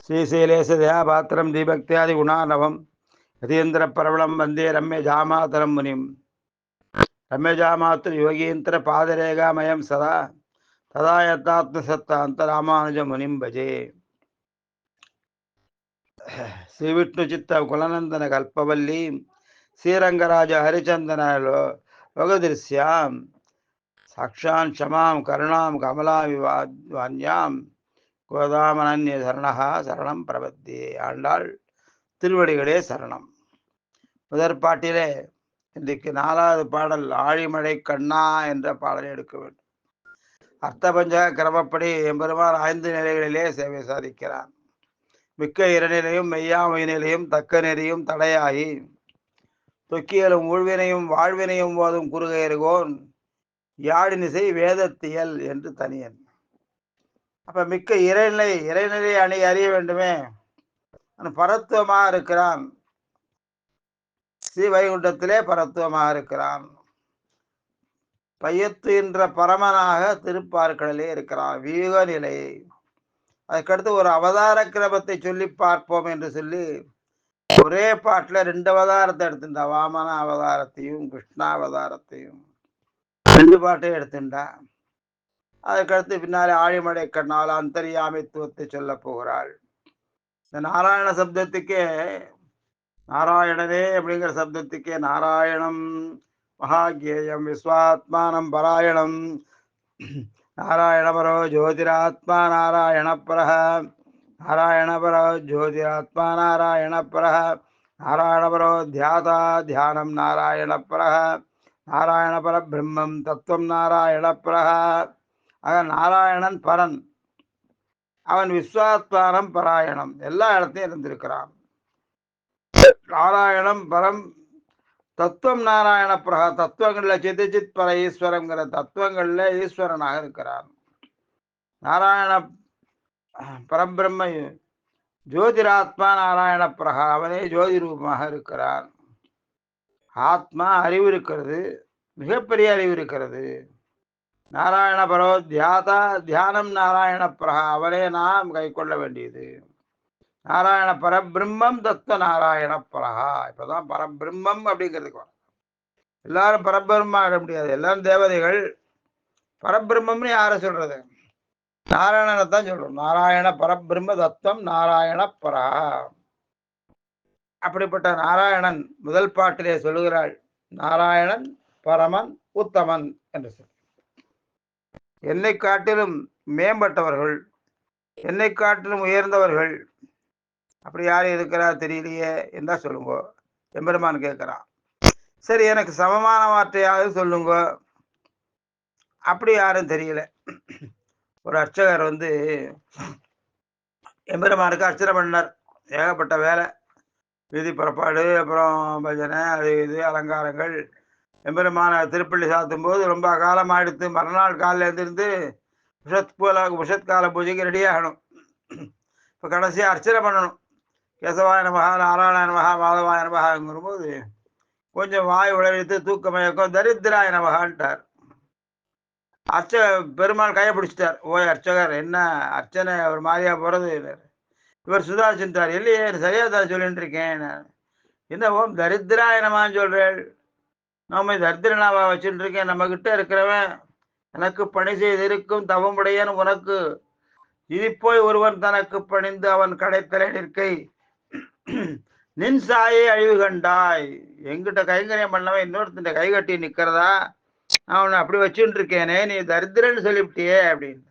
श्रीशैलेशदया पात्रं दीभक्त्यादिगुणार्णवं यतीन्द्रप्रवलं वन्दे रम्यजामातरं मुनिं रम्यजामातृयोगीन्द्रपादरेगामयं सदा तदा यत्तात्मसत्तान्तरामानुजमुनिं भजे। श्रीविष्णुचित्तकुलनन्दनकल्पवल्लीं श्रीरङ्गराज हरिचन्दन लोकदृश्यां साक्षान् क्षमां करुणां कमलाविवान्यां கோதாமனன்ய சரணகா சரணம் பிரபத்தியே. ஆண்டாள் திருவடிகளே சரணம். முதற் பாட்டிலே இன்றைக்கு 4வது பாடல் ஆழிமழை கண்ணா என்ற பாடலை எடுக்க வேண்டும். அர்த்தபஞ்சக கிரமப்படி எம்பெருமான் 5 நிலைகளிலே சேவை சாதிக்கிறான். மிக்க இரநிலையும் மெய்யாமை நிலையும் தக்க நெறியும் தடையாகி தொக்கியலும் ஊழ்வினையும் வாழ்வினையும் போதும் குறுகையர்கோன் யாழினிசை வேதத்தியல் என்று தனியன். அப்ப மிக்க இறைநிலை அறிய வேண்டுமே. பரத்துவமாக இருக்கிறான். ஸ்ரீ வைகுண்டத்திலே பரத்துவமாக இருக்கிறான். பையத்து என்ற பரமனாக திருப்பார்கடலே இருக்கிறான் வியூக நிலை. அதுக்கடுத்து ஒரு அவதார கிரமத்தை சொல்லி பார்ப்போம் என்று சொல்லி ஒரே பாட்டுல 2 அவதாரத்தை எடுத்துட்டா. வாமன அவதாரத்தையும் கிருஷ்ணா அவதாரத்தையும் 2 பாட்டையும் எடுத்துட்டா. அதுக்கடுத்து பின்னாலே ஆழிமழை கண்ணால் அந்தரியாமித்துவத்தை சொல்ல போகிறாள். இந்த நாராயண சப்தத்துக்கே நாராயணனே அப்படிங்கிற சப்தத்துக்கே நாராயணம் மகாகேயம் விஸ்வாத்மானம் பராயணம் நாராயணபரோ ஜோதிராத்மா நாராயணபரஹ நாராயணபரோ ஜோதிராத்மா நாராயணபரஹ நாராயணபரோ தியாதா தியானம் நாராயணபரஹ நாராயணபர பிரம்மம் தத்துவம் நாராயணபரஹ. ஆக நாராயணன் பரன், அவன் விஸ்வாத்மானம் பராயணம், எல்லா இடத்தையும் இருந்திருக்கிறான். நாராயணம் பரம் தத்துவம் நாராயண பிரகா, தத்துவங்கள்ல சித் பர ஈஸ்வரங்கிற தத்துவங்கள்ல ஈஸ்வரனாக இருக்கிறான். நாராயண பரபிரம்ம ஜோதிராத்மா நாராயண பிரகா, அவனே ஜோதி ரூபமாக இருக்கிறான். ஆத்மா அறிவு இருக்கிறது, மிகப்பெரிய அறிவு இருக்கிறது. நாராயண பரோ தியாதா தியானம் நாராயண பிரகா, அவனே நாம் கை கொள்ள வேண்டியது. நாராயண பரபிரம்மம் தத்துவ நாராயண பிரகா. இப்பதான் பரபிரம்மம் அப்படிங்கிறதுக்கு எல்லாரும் பரபிரம்ம ஆக முடியாது, எல்லாரும் தேவதைகள். பரபிரம்மம்னு யார சொல்றது? நாராயணனை தான் சொல்றோம். நாராயண பரபிரம்ம தத்துவம் நாராயண பிரகா. அப்படிப்பட்ட நாராயணன் முதல் பாட்டிலே சொல்லுகிறாள், நாராயணன் பரமன் உத்தமன் என்று சொல். என்னை காட்டிலும் மேம்பட்டவர்கள், என்னை காட்டிலும் உயர்ந்தவர்கள் அப்படி யாரும் இருக்கிறார் தெரியலையே என்ன சொல்லுங்க. எம்பெருமான் கேட்கிறான். சரி, எனக்கு சமமான வார்த்தையாவது சொல்லுங்க. அப்படி யாரும் தெரியல. ஒரு அர்ச்சகர் எம்பெருமானுக்கு அர்ச்சனை பண்ணார். ஏகப்பட்ட வேலை, வீதி புறப்பாடு, அப்புறம் பஜனை, அது இது அலங்காரங்கள். எம்பெருமான திருப்பள்ளி சாத்தும் போது ரொம்ப காலம் ஆயிடுத்து. மறுநாள் காலில் எழுந்திருந்து விஷத்கால பூஜைக்கு ரெடி ஆகணும். இப்போ கடைசியாக அர்ச்சனை பண்ணணும். கேசவாய நமகா நாராயண நமகா மாதவாய நமகாங்கும்போது கொஞ்சம் வாய் உளறித்து தூக்கமயக்கம் தரித்திராய நமகான்ட்டார். பெருமாள் கையை பிடிச்சிட்டார். ஓய் அர்ச்சகர், என்ன அர்ச்சனை ஒரு மாதிரியா போறது? இவர் சுதாரிச்சுட்டார். இல்லையே, சரியா தான் சொல்லிட்டு இருக்கேன். என்ன ஓம் தரித்திராய நமகான்னு சொல்றேன்? நம்ம தரித்திரனாவா வச்சுட்டு இருக்கேன்? நம்ம கிட்ட இருக்கிறவன் எனக்கு பணி செய்திருக்கும் தவமுடையன் உனக்கு இது போய் ஒருவன் தனக்கு பணிந்து அவன் கடைத்தலை நிற்கை நின் சாயை அழிவு கண்டாய். எங்கிட்ட கைங்கரியம் பண்ணவன் இன்னொருத்த கை கட்டி நிக்கிறதா? அவனை அப்படி வச்சுட்டு இருக்கேனே, நீ தரித்திரன்னு சொல்லிவிட்டியே அப்படின்னு.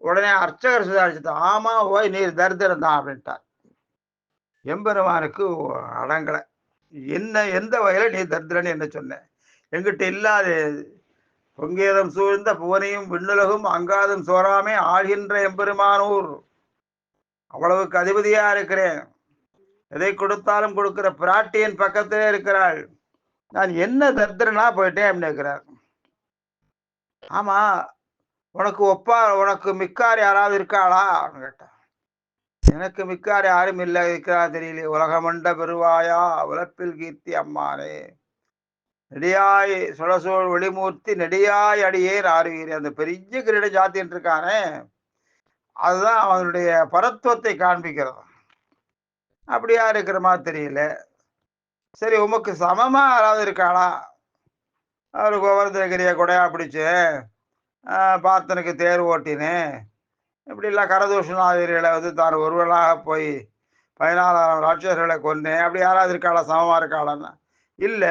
உடனே அர்ச்சகர் சுதாரிச்சுதான், ஆமா ஓய் நீர் தரித்திரம் தான் அப்படின்ட்டார். எம்பெருமானுக்கு அடங்கலை. என்ன எந்த வகையில நீ தரித்திரன்னு என்ன சொன்ன? எங்கிட்ட இல்லாத பொங்கேதம் சூழ்ந்த புவனையும் விண்ணுலகும் அங்காதும் சோறாமே ஆள்கின்ற எம்பெருமானூர், அவ்வளவுக்கு அதிபதியா இருக்கிறேன். எதை கொடுத்தாலும் கொடுக்கிற பிராட்டியின் பக்கத்திலே இருக்கிறாள். நான் என்ன தரித்திரனா போயிட்டேன் அப்படின்னு இருக்கிறார். ஆமா, உனக்கு மிக்கார் யாராவது இருக்காளா அப்படின்னு கேட்டா. எனக்கு மிக்கார் யாரும் இல்லை, இருக்கிறா தெரியல. உலகமண்ட பெருவாயா உலப்பில் கீர்த்தி அம்மானே நெடியாய் சுழசோழ் ஒளிமூர்த்தி நெடியாய் அடியே ஆறுவீர். அந்த பெரிய கிரீட ஜாத்தின்னு இருக்கானே, அதுதான் அவனுடைய பரத்துவத்தை காண்பிக்கிறது. அப்படியா இருக்கிற மாதிரி தெரியல. சரி, உமக்கு சமமா யாராவது இருக்காளா? அவரு கோவர்தனகிரிய கொடையா பிடிச்சு, பார்த்தனுக்கு தேர் ஓட்டினேன். இப்படிலாம் கரதூஷணாதிரிகளை வந்து தான் ஒருவனாக போய் 14,000 ராட்சசர்களை கொன்னேன். அப்படி யாராவது இருக்காளா? சமமா இருக்காளான்னா, இல்ல.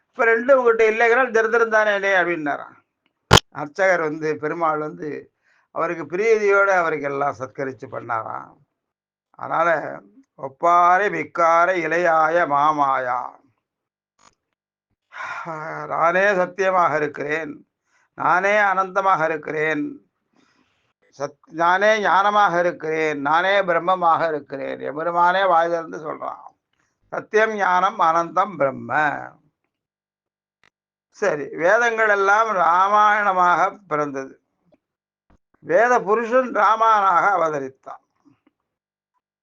இப்ப 2 உங்ககிட்ட இல்லைங்கிறால் தரித்திரம் தானேனே அப்படின்னாராம். அர்ச்சகர் வந்து பெருமாள் வந்து அவருக்கு பிரீதியோட அவருக்கு எல்லாம் சத்கரிச்சு பண்ணாராம். அதனால ஒப்பாரை மிக்காரை இளையாய மாமாயா, நானே சத்தியமாக இருக்கிறேன், நானே அனந்தமாக இருக்கிறேன், நானே ஞானமாக இருக்கிறேன், நானே பிரம்மமாக இருக்கிறேன். எம்பெருமானே வாய் திறந்து சொல்றான். சத்தியம், ஞானம், அனந்தம், பிரம்ம. சரி, வேதங்கள் எல்லாம் ராமாயணமாக பிறந்தது. வேத புருஷன் ராமாயணாக அவதரித்தான்.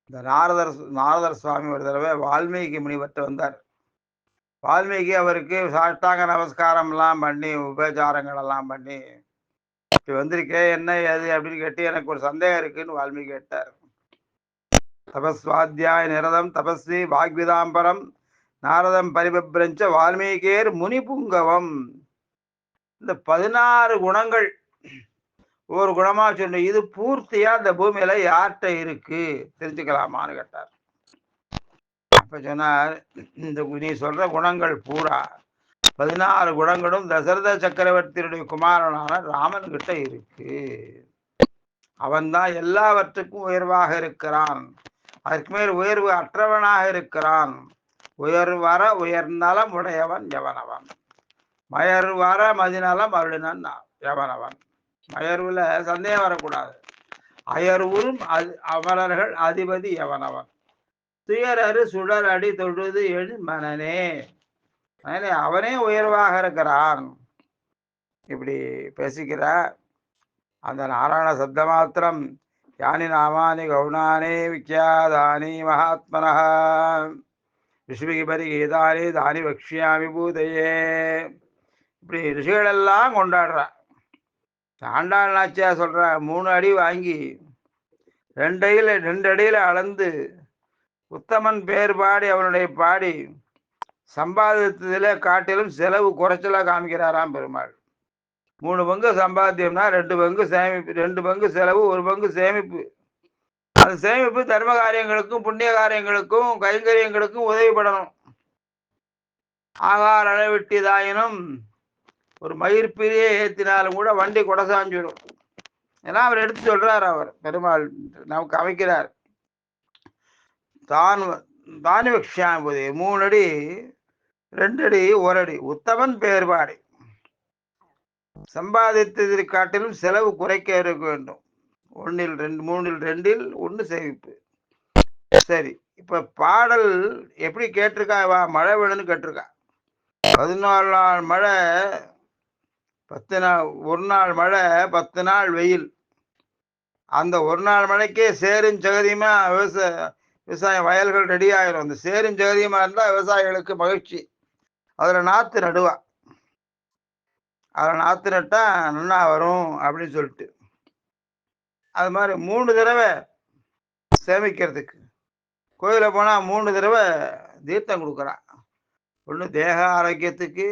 இந்த நாரதர் சுவாமி ஒரு தடவை வால்மீகி முனிவர்கிட்ட வந்தார். வால்மீகி அவருக்கு சாஷ்டாங்க நமஸ்காரம் எல்லாம் பண்ணி உபச்சாரங்கள் எல்லாம் பண்ணி, இப்படி வந்திருக்கே என்ன ஏது அப்படின்னு கேட்டு, எனக்கு ஒரு சந்தேகம் இருக்குன்னு வால்மீகி கேட்டார். தபஸ்வாத்தியாய நிரதம் தபஸ்வி வாக்விதாம்பரம் நாரதம் பரிபப்ரஞ்ச வால்மீகேர் முனி புங்கவம். இந்த 16 குணங்கள் ஒரு குணமா சொன்ன, இது பூர்த்தியா இந்த பூமியில யார்கிட்ட இருக்கு தெரிஞ்சுக்கலாமான்னு கேட்டார். அப்ப சொன்னார், இந்த நீ சொல்ற குணங்கள் பூரா 16 குணங்களும் தசரத சக்கரவர்த்தியுடைய குமாரனான ராமன் கிட்ட இருக்கு. அவன்தான் எல்லாவற்றுக்கும் உயர்வாக இருக்கிறான். அதற்கு மேல் உயர்வு அற்றவனாக இருக்கிறான். உயர்வர உயர்நலம் உடையவன் எவனவன், மயர்வர மதிநலம் அருளினன் எவனவன். மயர்வுல சந்தேகம் வரக்கூடாது. அயர்வுறும் அமரர்கள் அதிபதி எவனவன், துயரறு சுடர் அடி தொழுது எழு மனனே, அவனே உயர்வாக இருக்கிறான். இப்படி பேசிக்கிறார். அந்த நாராயண சப்த மாத்திரம் யானி நாமானி கவுனானே விக்கியாதானி மகாத்மனः ரிஷிபிபரி கீதானி தானி வக்ஷியாமி பூதையே. இப்படி ரிஷிகள் எல்லாம் கொண்டாடுறா. ஆண்டாள் நாச்சியா சொல்ற, 3 அடி வாங்கி 2 அடியில அளந்து உத்தமன் பேர் பாடி அவனுடைய பாடி சம்பாதித்ததில காட்டிலும் செலவு குறைச்சலா காமிக்கிறாராம் பெருமாள். 3 பங்கு சம்பாத்தியம்னா 2 பங்கு சேமிப்பு, 2 பங்கு செலவு, 1 பங்கு சேமிப்பு. அது சேமிப்பு தர்ம காரியங்களுக்கும் புண்ணிய காரியங்களுக்கும் கைங்கரியங்களுக்கும் உதவிப்படணும். ஆகார அளவிட்டிதாயினும் ஒரு மயிர்பிரியை ஏற்றினாலும் கூட வண்டி கொடசாஞ்சிடும். ஏன்னா அவர் எடுத்து சொல்றார், அவர் பெருமாள் நமக்கு அமைக்கிறார். தானி வக்ஷாம்புதி 3 அடி 2 அடி 1 அடி உத்தமன் பேர்பாடி. சம்பாதித்ததை காட்டிலும் செலவு குறைக்க இருக்க வேண்டும். 1 3 2 1 சேமிப்பு. சரி, இப்ப பாடல் எப்படி கேட்டிருக்கா? மழை வேணும்னு கேட்டிருக்கா. 14 நாள் மழை, 10 நாள், ஒரு நாள் மழை, 10 நாள் வெயில். அந்த ஒரு நாள் மழைக்கே சேரும் சகதியுமா விவசாயம் வயல்கள் ரெடி ஆயிரும். அந்த சேரும் சகதியுமா இருந்தா விவசாயிகளுக்கு மகிழ்ச்சி. அதுல நாத்து நடுவா. அதுல நாத்து நட்டா நல்லா வரும் அப்படின்னு சொல்லிட்டு, அது மாதிரி 3 தடவை சேமிக்கிறதுக்கு கோயில போனா 3 தடவை தீர்த்தம் கொடுக்குறான். ஒன்று தேக ஆரோக்கியத்துக்கு,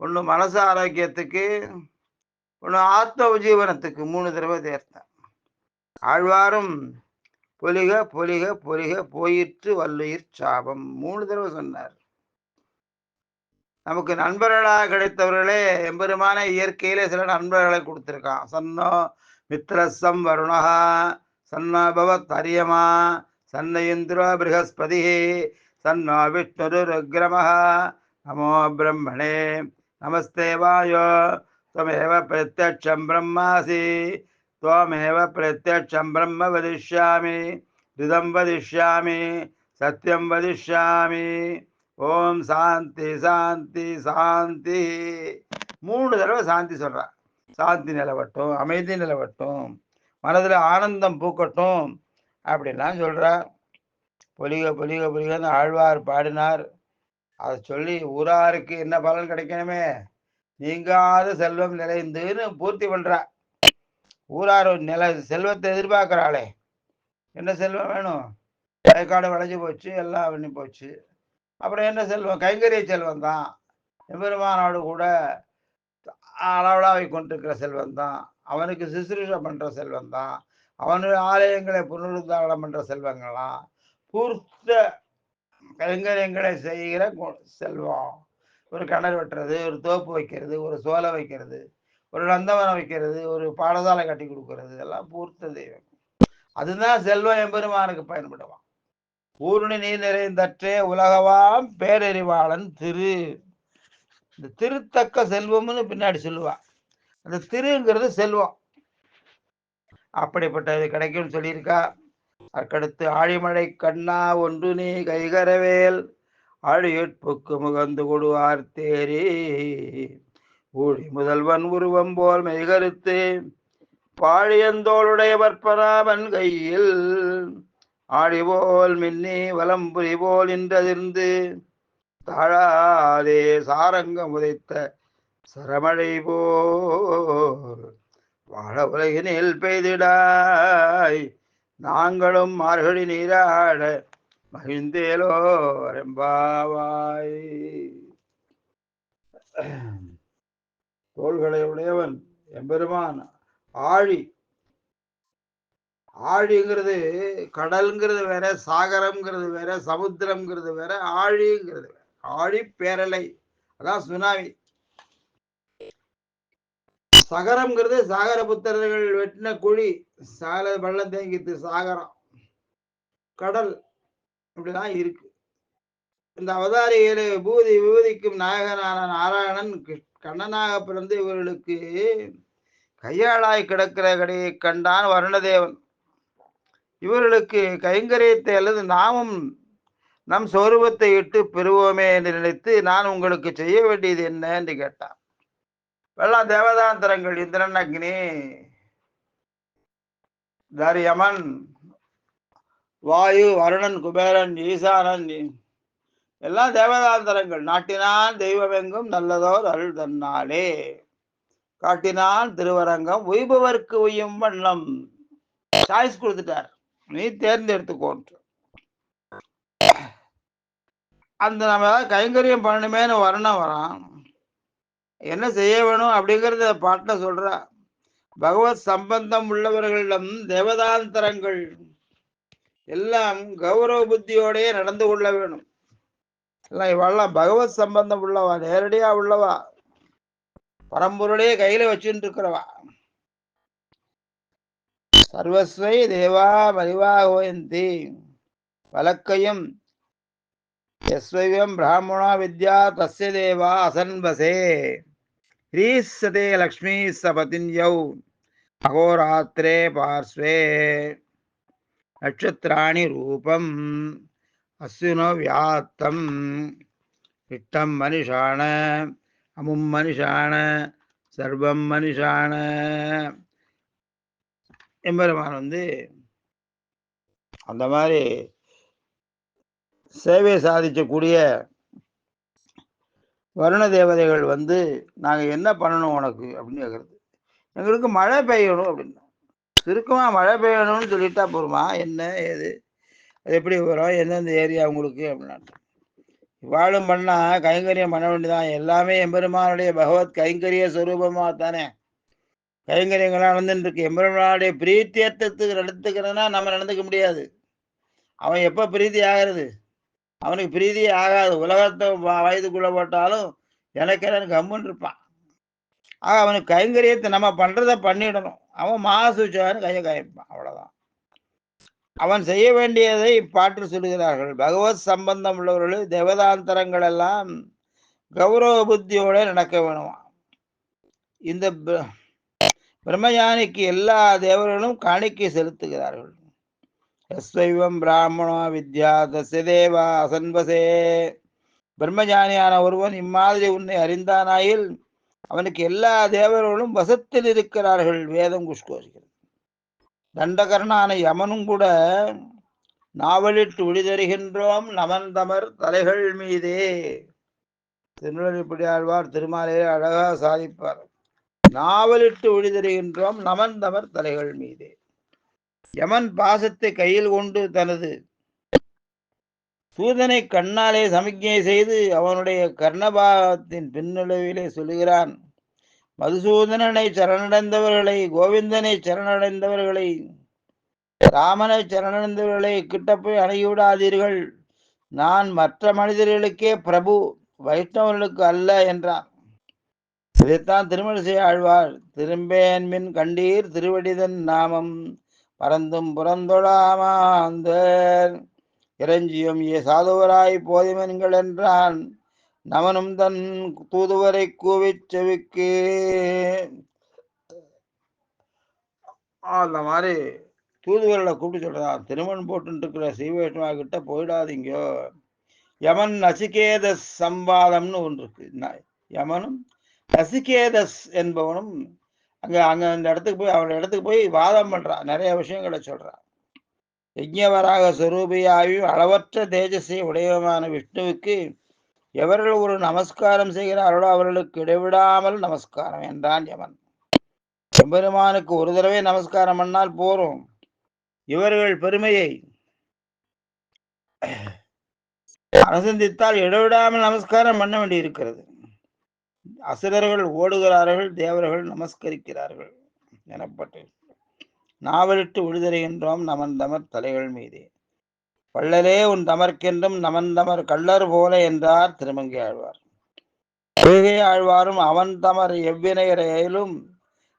ஒன்று மனசு ஆரோக்கியத்துக்கு, ஒன்று ஆத்ம உஜீவனத்துக்கு 3 தடவை தீர்த்தம். ஆழ்வாரும் பொலிக பொலிக பொலிக போயிற்று வல்லுயிர் சாபம் 3 தடவை சொன்னார். நமக்கு நண்பர்களாக கிடைத்தவர்களே எம்பெருமான இயற்கையிலே சில நண்பர்களை கொடுத்திருக்கான். சன்னோ மித்ரசம் வருணா சன்னோ பவத் அரியமா சன்ன இந்திரோ ப்ரஹஸ்பதி சன்னோ விஷ்ணுரு ருக்ரமः நமோ பிரம்மணே நமஸ்தே வாயோ त्वमेव प्रत्यक्षं ब्रह्मासि त्वमेव प्रत्यक्षं ब्रह्म वदिष्यामि ऋदं वदिष्यामि सत्यं वदिष्यामि ஓம் சாந்தி சாந்தி சாந்தி. 3 தடவை சாந்தி சொல்றா. சாந்தி நிலவட்டும், அமைதி நிலவட்டும், மனதில் ஆனந்தம் பூக்கட்டும் அப்படின்லாம் சொல்றா. பொலிக பொலிக பொலிகன்னு ஆழ்வார் பாடினார். அதை சொல்லி ஊராருக்கு என்ன பலன் கிடைக்கணுமே, நீங்காத செல்வம் நிறைந்துன்னு பூர்த்தி பண்றா. ஊரார் செல்வத்தை எதிர்பார்க்கிறாளே, என்ன செல்வம் வேணும்? வயக்காடு விளைஞ்சு போச்சு, எல்லாம் பண்ணி போச்சு. அப்புறம் என்ன செல்வம்? கைங்கரிய செல்வம் தான். எம்பெருமானோடு கூட அளவலாவை கொண்டிருக்கிற செல்வம் தான். அவனுக்கு சிசுரூஷ பண்ற செல்வம் தான். அவனுடைய ஆலயங்களை புனருத்தாரணம் பண்ற செல்வங்களாம். பூர்த்த கைங்கரியங்களை செய்கிற செல்வம். ஒரு கிணறு வெட்டுறது, ஒரு தோப்பு வைக்கிறது, ஒரு சோலை வைக்கிறது, ஒரு நந்தவனம் வைக்கிறது, ஒரு பாடசாலை கட்டி கொடுக்கறது, இதெல்லாம் பூர்த்த தெய்வம். அதுதான் செல்வம் எம்பெருமானுக்கு பயன்படுவான். ஊருணி நீர் நிறைந்தற்றே உலகவாம் பேரறிவாளன் திரு. இந்த திருத்தக்க செல்வம்னு பின்னாடி சொல்லுவா. அந்த திருங்கிறது செல்வம். அப்படிப்பட்டது கிடைக்கும்னு சொல்லியிருக்கா. அதுக்கடுத்து ஆழிமழை கண்ணா ஒன்று நீ கைகரவேல் ஆழியற்புக்கு முகந்து கொடுவார் தேரி ஊழி முதல்வன் உருவம் போல் மெய்கருத்து பாழியந்தோளுடைய பற்பனாமன் கையில் ஆழிபோல் மின்னி வலம்புரி போல் நின்றதிர்ந்து தாழாதே சாரங்கம் உதைத்த சரமழை போல் வாழ உலகினில் பெய்திடாய் நாங்களும் மார்கழி நீராட மகிழ்ந்தேலோ ரெம்பாவாய். தோள்களை உடையவன் எம்பெருமான். ஆழி, ஆழிங்கிறது கடல்ங்கிறது வேற, சாகரம்ங்கிறது வேற, சமுத்திரம்ங்கிறது வேற, ஆழிங்கிறது வேற. ஆழி பேரலை, அதான் சுனாமி. சகரம்ங்கிறது சாகர புத்திரர்கள் வெட்டின குழி, சால வெள்ளம் தேங்கித்து சாகரம். கடல் இப்படிதான் இருக்கு. இந்த அவதாரிகளை பூதி விபூதிக்கும் நாயகனான நாராயணன் கண்ணனாக பிறந்து இவர்களுக்கு கையாளாய் கிடக்கிற கடையை கண்டான் வருணதேவன். இவர்களுக்கு கைங்கரியத்தை அல்லது நாமும் நம் சொரூபத்தை இட்டு பெறுவோமே என்று நினைத்து நான் உங்களுக்கு செய்ய வேண்டியது என்ன என்று கேட்டான். வெள்ளம் தேவதாந்தரங்கள் இந்திரன், அக்னி, தரியமன், வாயு, வருணன், குபேரன், ஈசானன் எல்லாம் தேவதாந்தரங்கள். நாட்டினான் தெய்வமெங்கும் நல்லதோர் அருள் தன்னாலே காட்டினான் திருவரங்கம் உய்பவர்க்கு உய்யும் வண்ணம். சாய்ஸ் கொடுத்துட்டார், நீ தேர்ந்தெடுத்துக்கோன்று. அந்த நம்ம கைங்கரியம் பண்ணணுமேனு வர்ணம் வரான். என்ன செய்ய வேணும் அப்படிங்கிறத பாட்ட சொல்ற. பகவத் சம்பந்தம் உள்ளவர்களிடம் தேவதாந்தரங்கள் எல்லாம் கௌரவ புத்தியோடய நடந்து கொள்ள வேணும். எல்லாம் இவெல்லாம் பகவத் சம்பந்தம் உள்ளவா, நேரடியா உள்ளவா, பரம்பொருளையே கையில வச்சுட்டு இருக்கிறவா. சர்வஸ்வை தேவா மறிவாகோயந்தி வழக்கையும் எஸ்வைவம் பிராமணா வித்யா தஸ்ய தேவா அசன்பசே ஹ்ரீசதே லக்ஷ்மி சபதின்யௌ அகோராத்திரே பார்ஸ்வே நட்சத்திராணி ரூபம் அஸ்வினோ வியாத்தம் இட்டம் மனுஷான அமும் மனுஷான சர்வம் மனுஷான. எம்பெருமான் அந்த மாதிரி சேவை சாதிக்கக்கூடிய வருண தேவதைகள் நாங்க என்ன பண்ணணும் உனக்கு அப்படின்னு கேட்கறது. எங்களுக்கு மழை பெய்யணும் அப்படின்னா, சுருக்கமா மழை பெய்யணும்னு சொல்லிட்டா போருமா, என்ன ஏது அது எப்படி வரும், எந்தெந்த ஏரியா உங்களுக்கு அப்படின்னா. வாழும் பண்ணா கைங்கரியம் பண்ண வேண்டியதான். எல்லாமே எம்பெருமானுடைய பகவத் கைங்கரிய சொரூபமா தானே கைங்கரியங்கள்லாம் நடந்துட்டு இருக்கு. எம்பெருமானுடைய பிரீத்தியத்துக்கு நடத்துக்கிறதுனா நம்ம நடந்துக்க முடியாது. அவன் எப்ப பிரீத்தி ஆகிறது? அவனுக்கு பிரீதியே ஆகாது. உலகத்தை வயதுக்குள்ள போட்டாலும் எனக்கு கம்முன்னு இருப்பான். ஆக அவனுக்கு கைங்கரியத்தை நம்ம பண்றதை பண்ணிடணும். அவன் மாசுச்சான்னு கையை காய்ப்பான், அவ்வளவுதான். அவன் செய்ய வேண்டியதை பாட்டு சொல்லுகிறார்கள். பகவத் சம்பந்தம் உள்ளவர்கள் தேவதாந்தரங்கள் எல்லாம் கௌரவ புத்தியோட நடக்க வேணுமா. இந்த பிரம்மஞானிக்கு எல்லா தேவர்களும் காணிக்கை செலுத்துகிறார்கள். எஸ்வைவம் பிராமணோ வித்யா தஸ்ய தேவா அசன்பசே. பிரம்மஞானியான ஒருவன் இம்மாதிரி உன்னை அறிந்தானாயில் அவனுக்கு எல்லா தேவர்களும் வசத்தில் இருக்கிறார்கள். வேதம் குஷ்கோசிக்கிறது. தண்டகரனான யமனும் கூட நாவலிட்டு ஒளிதருகின்றோம் நமன் தமர் தலைகள் மீதே. திருநெல்வேலிப்படியாழ்வார் திருமாலையே அழகா சாதிப்பார். நாவலிட்டு ஒழிதருகின்றோம் நமன் தமர் தலைகள் மீதே. யமன் பாசத்தை கையில் கொண்டு தனது சூதனை கண்ணாலே சமிக்ஞை செய்து அவனுடைய கர்ணபாகத்தின் பின்னளவிலே சொல்லுகிறான், மதுசூதனனை சரணடைந்தவர்களை, கோவிந்தனை சரணடைந்தவர்களை, ராமனை சரணடைந்தவர்களை கிட்ட போய் அணுகிவிடாதீர்கள். நான் மற்ற மனிதர்களுக்கே பிரபு, வைஷ்ணவர்களுக்கு அல்ல என்றான். இதைத்தான் திருமழிசை ஆழ்வார் திரும்பேன் மின் கண்டீர் திருவடிதன் நாமம் பரந்தும் புறந்தொழாமாந்தர் இறைஞ்சியும் ஏ சாதுவராய் போதிமன்கள் என்றான் நமனும் தன் தூதுவரை கூவிச் செவிக்கு. அந்த மாதிரி தூதுவர்களை கூப்பிட்டு சொல்றான், திருமண் போட்டு இருக்கிற ஸ்ரீவைஷ்ணவா கிட்ட போயிடாதீங்கோ. யமன் நசிகேதஸ் சம்பாதம்னு ஒன்று இருக்கு. யமனும் நசிகேதஸ் என்பவனும் அங்க அந்த இடத்துக்கு போய் அவன் இடத்துக்கு போய் வாதம் பண்றான், நிறைய விஷயங்களை சொல்றான். யஜ்ஞவராக சொரூபியாயும் அளவற்ற தேஜஸை உடையவமான விஷ்ணுவுக்கு எவர்கள் ஒரு நமஸ்காரம் செய்கிறார்களோ அவர்களுக்கு இடைவிடாமல் நமஸ்காரம் என்றான் யமன். எம்பெருமானுக்கு ஒரு தடவை நமஸ்காரம் பண்ணால் போரும். இவர்கள் பெருமையை அனுசந்தித்தால் இடைவிடாமல் நமஸ்காரம் பண்ண வேண்டி இருக்கிறது. அசுரர்கள் ஓடுகிறார்கள், தேவர்கள் நமஸ்கரிக்கிறார்கள் எனப்பட்டு நாவலிட்டு விழுதருகின்றோம் நமன் தமர் தலைகள் மீதே. வள்ளலே உன் தமர்க்கென்றும் நமன் தமர் கள்ளர் போல என்றார் திருமங்கை ஆழ்வார். பொய்கை ஆழ்வாரும் அவன் தமர் எவ்வினையரையிலும்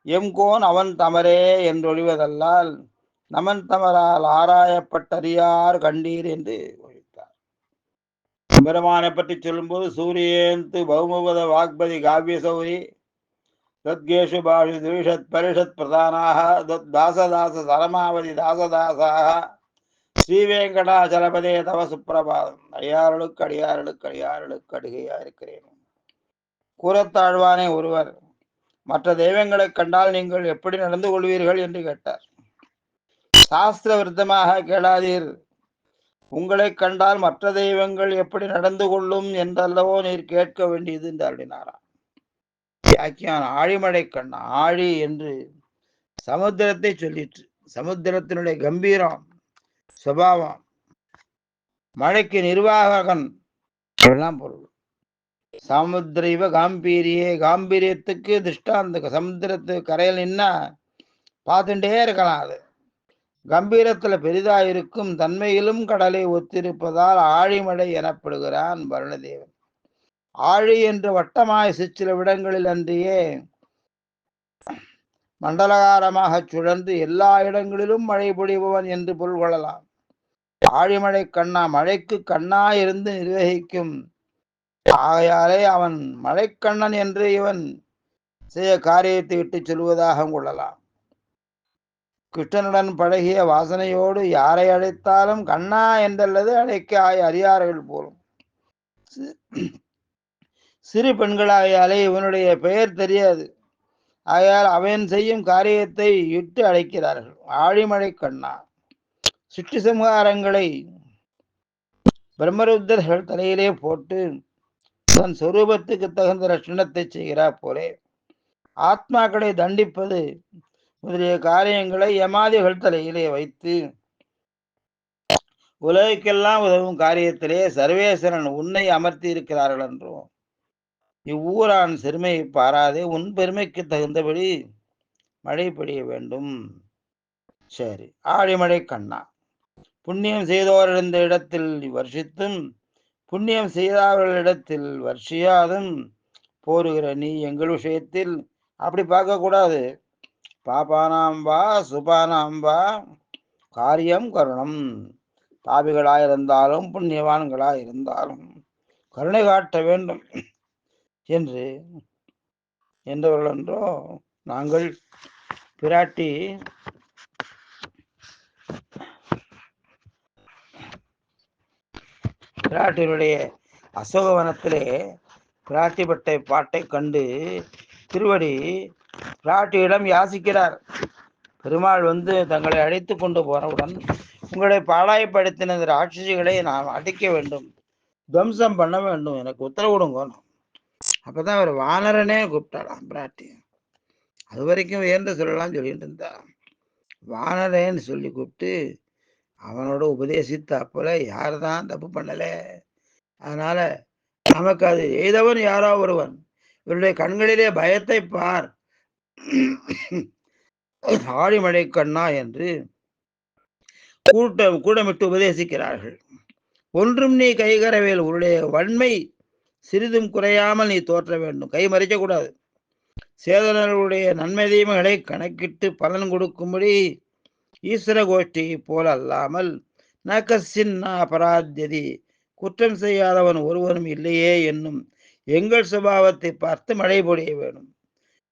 எம்கோன் அவன் தமரே என்றொழிவதல்லால் நமன் தமரால் ஆராயப்பட்டறியார் கண்டீர் என்று ஒழித்தார். பெருமானை பற்றி சொல்லும்போது சூரியந்து பௌமபத வாக்பதி காவிய சௌரி தத்கேஷு பாஷு திவிஷத் பரிஷத் பிரதானாக தத் தாசதாச சரமாவதி தாசதாசாக ஸ்ரீவேங்கடாச்சலபதே தவ சுப்பிரபாதம். அடியார்களுக்கு அடியார்களுக்கு அடியார்களுக்கு அடிகையா இருக்கிறேன். கூறத்தாழ்வானே ஒருவர் மற்ற தெய்வங்களை கண்டால் நீங்கள் எப்படி நடந்து கொள்வீர்கள் என்று கேட்டார். சாஸ்திர விருத்தமாக கேளாதீர், உங்களை கண்டால் மற்ற தெய்வங்கள் எப்படி நடந்து கொள்ளும் என்றல்லவோ நீர் கேட்க வேண்டியது என்று அருளினாராம். வியாக்கியான ஆழிமழை கண்ணா, ஆழி என்று சமுத்திரத்தை சொல்லிற்று. சமுத்திரத்தினுடைய கம்பீரம் சுபாவம், மழைக்கு நிர்வாககன் எல்லாம் பொருள். சமுத்திர காம்பீரியே, காம்பீரியத்துக்கு திருஷ்டாந்த சமுத்திரத்து கரையில் நின்னா பார்த்துட்டே இருக்கலாம். அது கம்பீரத்துல பெரிதாயிருக்கும் தன்மையிலும் கடலை ஒத்திருப்பதால் ஆழிமழை எனப்படுகிறான் வருணதேவன். ஆழி என்று வட்டமாய் சிற்சில விடங்களில் அன்றியே மண்டலகாரமாக சுழன்று எல்லா இடங்களிலும் மழை பொழிபவன் என்று பொருள் கொள்ளலாம். ஆழிமழை கண்ணா, மழைக்கு கண்ணா இருந்து நிர்வகிக்கும். ஆகையாலே அவன் மழைக்கண்ணன் என்று இவன் செய்ய காரியத்தை விட்டு சொல்வதாக கொள்ளலாம். கிருஷ்ணனுடன் பழகிய வாசனையோடு யாரை அழைத்தாலும் கண்ணா என்றல்லது அழைக்க அறியார்கள் போலும். சிறு பெண்களாயாலே இவனுடைய பெயர் தெரியாது. ஆகையால் அவன் செய்யும் காரியத்தை இட்டு அழைக்கிறார்கள். ஆழிமழை கண்ணா, சுற்றி சம்ஹாரங்களை பிரம்மருத்தர்கள் தலையிலே போட்டு தன் சொரூபத்துக்கு தகுந்த ரட்சணத்தை செய்கிறார் போலே ஆத்மாக்களை தண்டிப்பது முதலிய காரியங்களை யமாதிகள் தலையிலே வைத்து உலகிற்கெல்லாம் உதவும் காரியத்திலே சர்வேஸ்வரன் உன்னை அமர்த்தி இருக்கிறார்கள் என்றும் இவ்வூரான் சிறுமையை பாராதே உன் பெருமைக்கு தகுந்தபடி மழை பெய்ய வேண்டும். சரி, ஆழிமழை கண்ணா, புண்ணியம் செய்தோரிருந்த இடத்தில் வர்ஷித்தும் புண்ணியம் செய்தவர்களிடத்தில் வர்ஷியாதும் போருகிற நீ எங்கள் விஷயத்தில் அப்படி பார்க்க கூடாது. பாபானாம் வா சுபானாம் வா காரியம் கருணம். பாவிகளாயிருந்தாலும் புண்ணியவான்களாயிருந்தாலும் கருணை காட்ட வேண்டும் என்று என்றவர்கள் என்றோ நாங்கள் பிராட்டியினுடைய அசோகவனத்திலே பிராட்டிப்பட்டை பாட்டை கண்டு திருவடி பிராட்டியிடம் யாசிக்கிறார். பெருமாள் வந்து தங்களை அழைத்து கொண்டு போனவுடன் உங்களை பாடாயப்படுத்தின ராட்சசிகளை நான் அடிக்க வேண்டும், துவம்சம் பண்ண வேண்டும், எனக்கு உத்தரவு கொடுங்க. அப்பதான் அவர் வானரனே கூப்பிட்டாராம் பிராட்டி. அது வரைக்கும் உயர்ந்த சொல்லலாம் சொல்லிட்டு இருந்தா. வானரேன்னு சொல்லி கூப்பிட்டு அவனோட உபதேசித்தாப்புல யார்தான் தப்பு பண்ணல. அதனால நமக்கு அது எய்தவன் யாரோ ஒருவன். இவருடைய கண்களிலே பயத்தை பார், ஆழிமழை கண்ணா என்று கூட்டமிட்டு உபதேசிக்கிறார்கள். ஒன்றும் நீ கைகரவேல், உன்னுடைய வன்மை சிறிதும் குறையாமல் நீ தோற்ற வேண்டும். கை மறைக்க கூடாது. சேதனர்களுடைய நன்மை தீமைகளை கணக்கிட்டு பலன் கொடுக்கும்படி ஈஸ்வர கோஷ்டியை போல அல்லாமல் நகசின் அபராத்தியதி, குற்றம் செய்யாதவன் ஒருவனும் இல்லையே என்னும் எங்கள் சுபாவத்தை பார்த்து மழை பொழிய வேணும்.